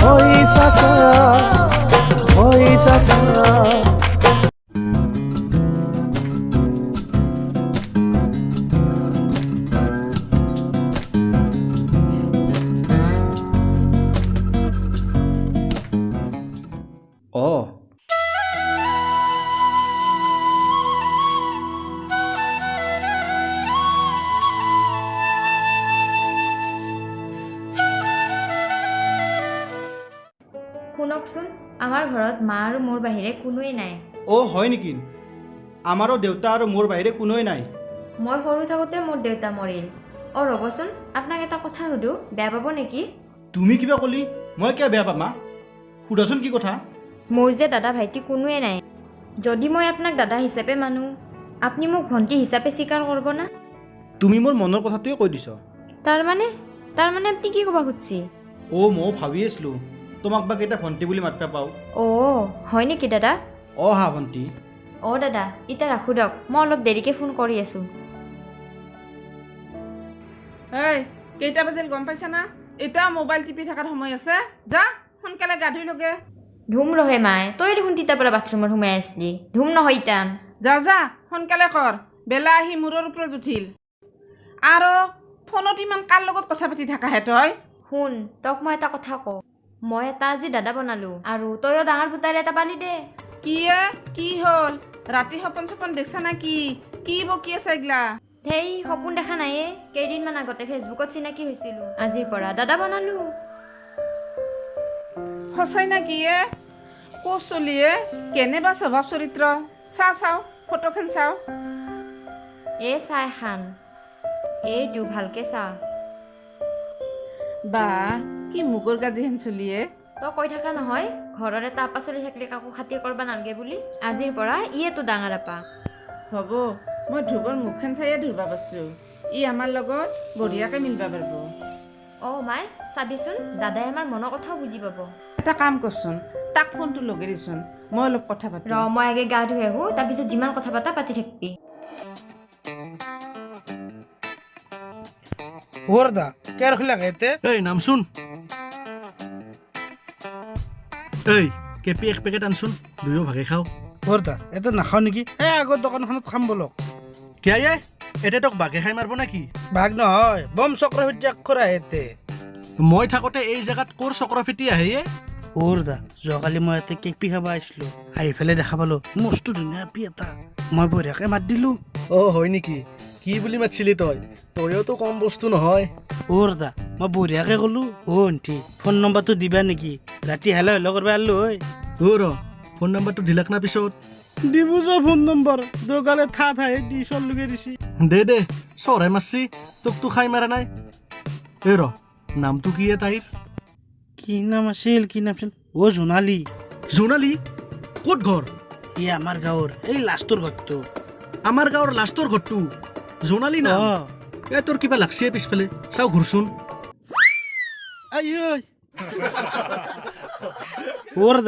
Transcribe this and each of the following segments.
ওই চাচা ওই চাচা শুনকচোন, আমাৰ ঘৰত মা আৰু মোৰ বাহিৰে কোনোৱেই নাই। হয় নেকি? আমাৰো দেউতা আৰু মোৰ বাহিৰে কোনোৱেই নাই। মই সৰু থাকোঁতে মোৰ দেউতা মৰিল। ৰ'বচোন, আপোনাক এটা কথা সুধোঁ, বেয়া পাব নেকি? তুমি কিবা ক'লি মই কিয় বেয়া পাম? সোধাচোন কি কথা? মোৰ যে দাদা ভাইটি কোনোৱেই নাই। যদি মই আপোনাক দাদা হিচাপে মানো, আপুনি মোক ভণ্টি হিচাপে স্বীকাৰ কৰিব না? তুমি মোৰ মনৰ কথাটোৱে কৈ দিছ। তাৰমানে আপুনি কি ক'ব খুজিছে? ময়ো ভাবি আছিলোঁ তোমাক বা কেইটা ভণ্টি বুলি মাতিব পাওঁ। হয় নেকি দাদা? হা ভণ্টি। দাদা, এতিয়া ৰাখোঁ দিয়ক, মই অলপ দেৰিকৈ ফোন কৰি আছোঁ। কেইটা বাজিল গম পাইছা না? এতিয়া মোবাইল টিপি থকাৰ সময় আছে। যা সোনকালে গা ধুই লগে। ধুম ৰহে মায়ে, তই দেখোন তিতাৰ পৰা বাথৰুমত সোমাই আছিলি। ধুম নহয় ইতান। যা সোনকালে কৰ, বেলা আহি মূৰৰ ওপৰত উঠিল। আৰু ফোনত ইমান কাৰ লগত কথা পাতি থাকাহে তই? শুন, তোক মই এটা কথা কওঁ। মই এটা আজি দাদা বনালোঁ, আৰু তইও ডাঙৰ পুতাৰে এটা পালি দে। কি হ'ল? ৰাতি সপোন চপন দেখছা না কি বকি আছে এইগিলা? সেই সপোন দেখা নাইয়ে, কেইদিনমান আগতে ফেচবুকত চিনাকি হৈছিলোঁ, আজিৰ পৰা দাদা বনালোঁ। সঁচাই না ক'ত চলিয়ে? কেনেবা স্বভাৱ চৰিত্ৰ? চাওঁ ফটোখন চাওঁ। চাই খান, এইটো ভালকে চা। কি মুগৰ গাজি হেন চলিয়ে? তই কৈ থাকা নহয়, ঘৰৰ এটা আপা চলি থাকিলে কাকো খাতিৰ কৰিব নালাগে বুলি। আজিৰ পৰা ইয়েতো ডাঙৰ আপা। হ'ব, মই ধ্ৰুৱৰ মুখখন চাইয়ে ধৰিব পাৰিছোঁ। আমাৰ লগত বঢ়িয়াকৈ মিলিব পাৰিব। মাই চাবিচোন, দাদাই আমাৰ মনৰ কথাও বুজি পাব। এটা কাম কৰচোন, তাক ফোনটো লগাই দিচোন, মই অলপ কথা পাতিম। মই আগে গা ধুই আহোঁ, তাৰপিছত যিমান কথা পাতি থাকবি। দা কেৰ খুলাকে নামচোন। কেপি এক পেকেট আনচোন, দুয়ো ভাগে খাওঁ। দা এটা নাখাওঁ নেকি? আগৰ দোকানখনত খাম বলক। কিয় এতিয়া তোক বাঘে খাই মাৰিব নেকি? ভাগ নহয়, বম চক্ৰৱৰ্তী আখৰ আহেতে। মই থাকোঁতে এই জেগাত ক'ৰ চক্ৰফেটি আহে? দা যোৱাকালি মই ইয়াতে কেক পি খাব আহিছিলোঁ, আহি পেলাই দেখা পালো মস্ত ধুনীয়া পি এটা। মই বঢ়িয়াকে মাত দিলোঁ। হয় নেকি? কি বুলি মাতিছিলি তইতো কম বস্তু নহয়। দা মই বঢ়িয়াকে ক'লো। আণ্টি ফোন নম্বৰটো দিবা নেকি? ৰাতি হেলো কৰিব আহিলোঁ। ফোন নম্বৰটো দিলাক না পিছত? দিব যা ফোন নম্বৰ, দোকানে ঠাই দি চলকে দিছি। দে চৰাই মাৰছি, তোকতো খাই মাৰা নাই। নামটো কি তাইৰ? কি নাম আছিল? জোনালী। জোনালী? ক'ত ঘৰ? আমাৰ গাঁৱৰ এই লাষ্টৰ ঘৰটো। আমাৰ গাঁৱৰ লাষ্টৰ ঘৰটো জোনালী না? তোৰ কিবা লাগছে পিছফালে, চাওঁ ঘূৰচোন।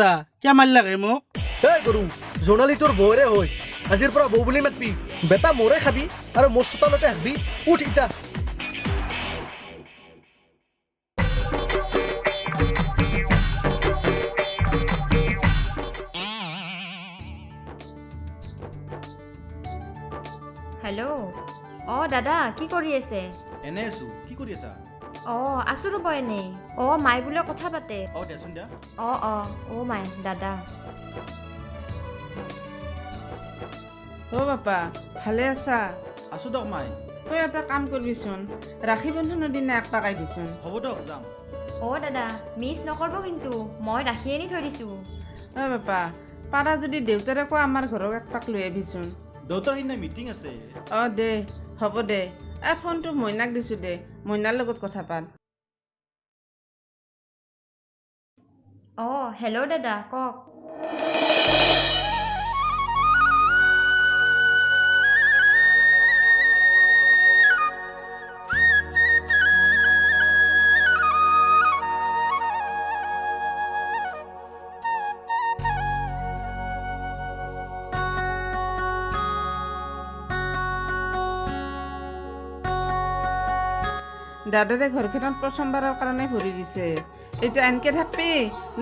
দা কিয় মাৰি লাগে মোক? গৰু, জোনালী তোৰ বৌৰে হয়। আজিৰ পৰা বৌ বুলি মাতবি। বেটা মোৰে খাবি আৰু মোৰ চোতালতে হাকবি। উঠ ইটা। হেল্ল', দাদা কি কৰি আছে? এনে আছো, কি কৰি আছা? আছো ৰ'ব এনেই। মাই বোলে কথা পাতে। দেচোন দিয়া। মাই দাদা। বাপা ভালে আছা? আছো দিয়ক মাই। তই এটা কাম কৰিবিচোন, ৰাখী বন্ধনৰ দিনা এক পাক আহিবিচোন। হ'ব দিয়ক যাম। দাদা মিছ নকৰিব কিন্তু, মই ৰাখি আনি থৈ দিছোঁ। বাপা পাৰা যদি দেউতাৰে কোৱা আমাৰ ঘৰক এক পাক লৈ আহিবিচোন। দেউতাৰ সিদিনা মিটিং আছে। দে হ'ব দে। ফোনটো মইনাক দিছোঁ দে, মইনাৰ লগত কথা পাত। হেল্ল' দাদা কওক। দাদাৰে ঘৰখনত প্ৰথমবাৰৰ কাৰণে ভৰি দিছে। এতিয়া এনকে থাকবি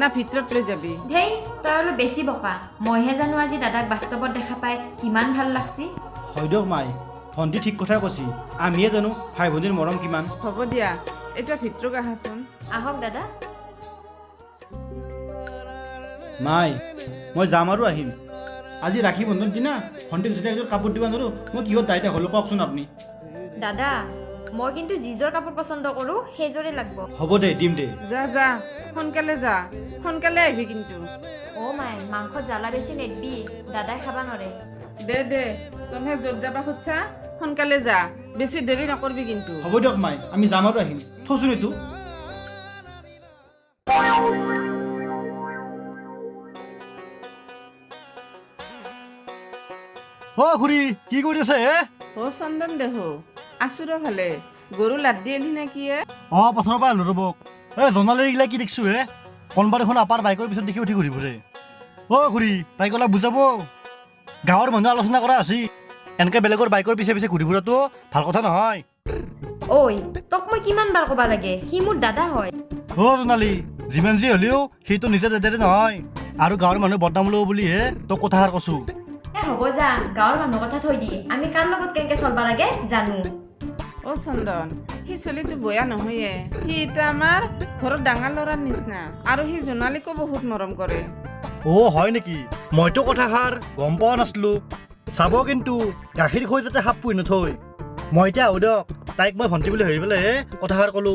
না ভিতৰত লৈ যাবি ধেই তই অলপ বেছি বকা মইহে জানো আজি দাদাক বাস্তৱত দেখা পাই কিমান ভাল লাগছি হয় দিয়ক মাই ভণ্টি ঠিক কথাই কৈছি আমিয়ে জানো ভাই ভণ্টিৰ মৰম কিমান হ'ব দিয়া এতিয়া ভিতৰত আহাচোন আহক দাদা মাই মই যাম আৰু আহিম আজি ৰাখি বন্ধনৰ দিনা ভণ্টিক যদি এযোৰ কাপোৰ দিব নোৱাৰোঁ মই কিহত দায়িত্ব হ'লো কওকচোন আপুনি দাদা মই কিন্তু যিযোৰ কাপোৰ পচন্দ কৰোঁ সেইযোৰে লাগিব হ'ব দে দিম দে যা যা সোনকালে আহিবি কিন্তু অ' মাই মাংসত জ্বালা বেছি নেদবি দাদাই খাবা নৰে দে তমহে য'ত যাবা খুজছা সোনকালে যা বেছি দেৰি নকৰবি কিন্তু হ'ব দিয়ক মাই আমি যাম আৰু আহিম থচোন এইটো অ খুৰী কি কৰি আছে অ চন্দন দেহ আছো ৰ ভালে গৰু লাদ দি এলি নে কি অ পথাৰৰ পৰা আহিলো ৰ'বক জনালে এইগিলা কি দেখিছো কোনোবা দেখোন আপাৰ বাইকৰ পিছত দেখি উঠি ঘূৰি ফুৰে অ খুৰী তাইক অলপ বুজাব গাঁৱৰ মানুহে আলোচনা কৰা আছিল এনেকে বেলেগৰ বাইকৰ পিছে পিছে ঘূৰি ফুৰাটো ভাল কথা নহয় ঐ তোক মই কিমান বাৰ ক'বা লাগে সি মোৰ দাদা হয় অ জোনালী যিমান যি হ'লেও সেইটো নিজে দাদাৰে নহয় আৰু গাঁৱৰ মানুহে বদনাম ল'ব বুলিহে তোক কথাষাৰ কৈছো হ'ব যা গাঁৱৰ মানুহৰ কথা থৈ দি আমি কাৰ লগত কেনেকে চলবা লাগে জানো অ চন্দন সি চলিটো বয়া নহয়ে সি এতিয়া আমাৰ ঘৰত ডাঙৰ ল'ৰাৰ নিচিনা আৰু সি জোনালীকো বহুত মৰম কৰে অ হয় নেকি মইতো কথাষাৰ গম পোৱা নাছিলো চাব কিন্তু গাখীৰ খৈ যাতে সাপ পুহি নথৈ মই এতিয়া আহো দিয়ক তাইক মই ভণ্টি বুলি ভাবি পেলাইহে কথাষাৰ ক'লো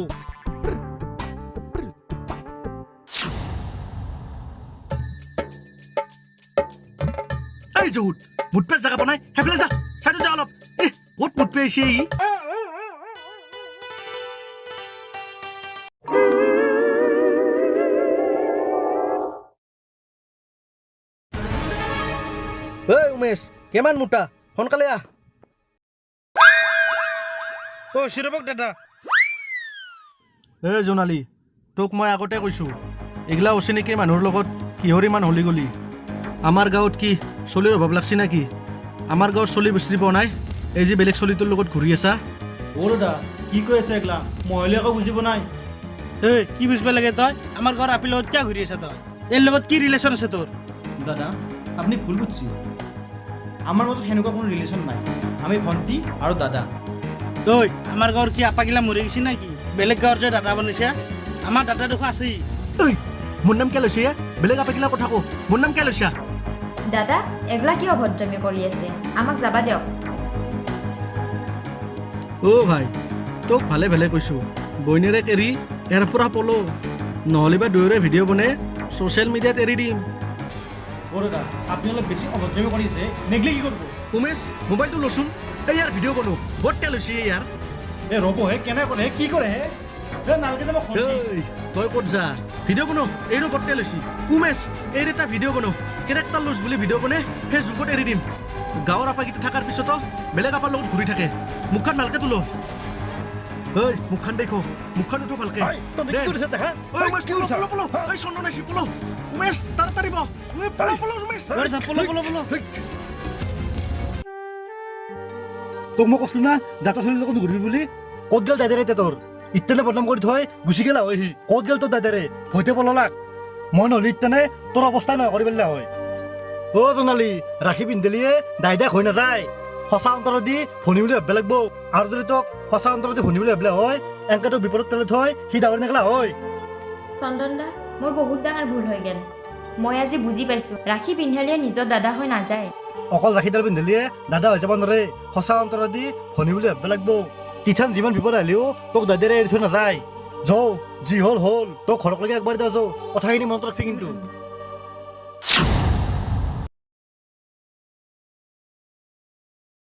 এই যৌত মুঠ পেট জেগা বনাই সেইফালে যা চাইডত যা অলপ ক'ত মুঠ পে আহিছে ই এই উমেশ কিমান মোটা সোনকালে আহ অ চিৰবক দাদা এই জোনালী তোক মই আগতে কৈছোঁ এইগিলা অচিনাকি মানুহৰ লগত কিহৰ ইমান হলি গলি আমাৰ গাঁৱত কি চলিৰ অভাৱ লাগছি নেকি আমাৰ গাঁৱত চলি বিচাৰি পোৱা নাই এই যে বেলেগ চলিটোৰ লগত ঘূৰি আছা অ দাদা কি কৈ আছে এগলা মহিলাই একো বুজিব নাই এই কি বুজিব লাগে তই আমাৰ ঘৰ আপি লগত কিয় ঘূৰি আছা তই ইয়াৰ লগত কি ৰিলেশ্যন আছে তোৰ দাদা আপুনি ভুল বুজিছে আমাৰ মাজত সেনেকুৱা কোনো ৰিলেশ্যন নাই আমি ভণ্টি আৰু দাদা ঐ আমাৰ গাঁৱৰ কি আপাগিলা মৰি গৈছে নেকি বেলেগ গাঁৱৰ যে দাদা বনাইছে আমাৰ দাদা দেখোন আছেই ঐ মোৰ নাম কিয় লৈছে বেলেগ আপাগিলা কথা কওঁ মোৰ নাম কিয় লৈছা দাদা এগলা কি অভদ্ৰামি কৰি আছে আমাক যাবা দিয়ক অ' ভাই তোক ভালে ভালে কৈছোঁ বইনেৰে এৰি ইয়াৰ পৰা পলো নহ'লে বা দুয়োৰে ভিডিঅ' বনাই ছ'চিয়েল মিডিয়াত এৰি দিম অ দাদা আপুনি অলপ বেছি অভদ্ৰামি কৰিছে নেগলি কি কৰিব উমেশ মোবাইলটো লচোন এই ইয়াৰ ভিডিঅ' বনো বট কিয় লৈছে ইয়াৰ এ ৰ'ব হে কেনে কৰে কি কৰে হে নালকে যাব এই তই ক'ত যা ভিডিঅ' বনো এইটো বটকে লৈছি উমেশ এই এটা ভিডিঅ' বনো কেৰেক্টাৰ লুজ বুলি ভিডিঅ' বনাই ফেচবুকত এৰি দিম গাঁৱৰ আপাকেইটা থকাৰ পিছতো বেলেগ আপাৰ লগত ঘূৰি থাকে মুখখন ভালকে তোলো এই মুখখন দেখো মুখখন উঠো ভালকে চন্দন আহিছে পলো উমেশ তাড়াতাড়ি পলো উমেশ তোক মই কৈছিলো না যাতা চলিৰ লগত ঘূৰিবি বুলি ক'ত গেল দাদাৰে তোৰ ইতেনে বদনাম কৰি থৈ গুচি গেলা হয় সি ক'ত গেল তোৰ দাদাৰে ভয়তে পলালাক মই নহ'লে ইতেনে তোৰ অৱস্থা নহয় কৰি পেলাই হয় অ জোনালী ৰাখি পিন্ধিলিয়ে দাইদাক হৈ নাযায় সঁচা অন্তৰত দি ভনী বুলি ভাবিব লাগিব আৰু যদি তোক সঁচা অন্তৰত দি ভনী বুলি ভাবিলে হয় এনেকে তোক বিপদত পেলাই থৈ সি ডাঙৰ নেগলা হয় চন্দন দা মোৰ বহুত ডাঙৰ ভুল হৈ গ'ল মই আজি বুজি পাইছোঁ ৰাখি পিন্ধালিয়ে নিজৰ দাদা হৈ নাযায় অকল ৰাখিডাল পিন্ধিলিয়ে দাদা হৈ যাব নোৱাৰে সঁচা অন্তৰত দি ভনী বুলি ভাবিব লাগিব তিথান যিমান বিপদ আহিলেও তোক দাদাৰে এৰি থৈ নাযায় যৌ যি হ'ল তোক ঘৰকলৈকে একবাৰ দিয়া যৌ কথাখিনি মনত ৰাখবি কিন্তু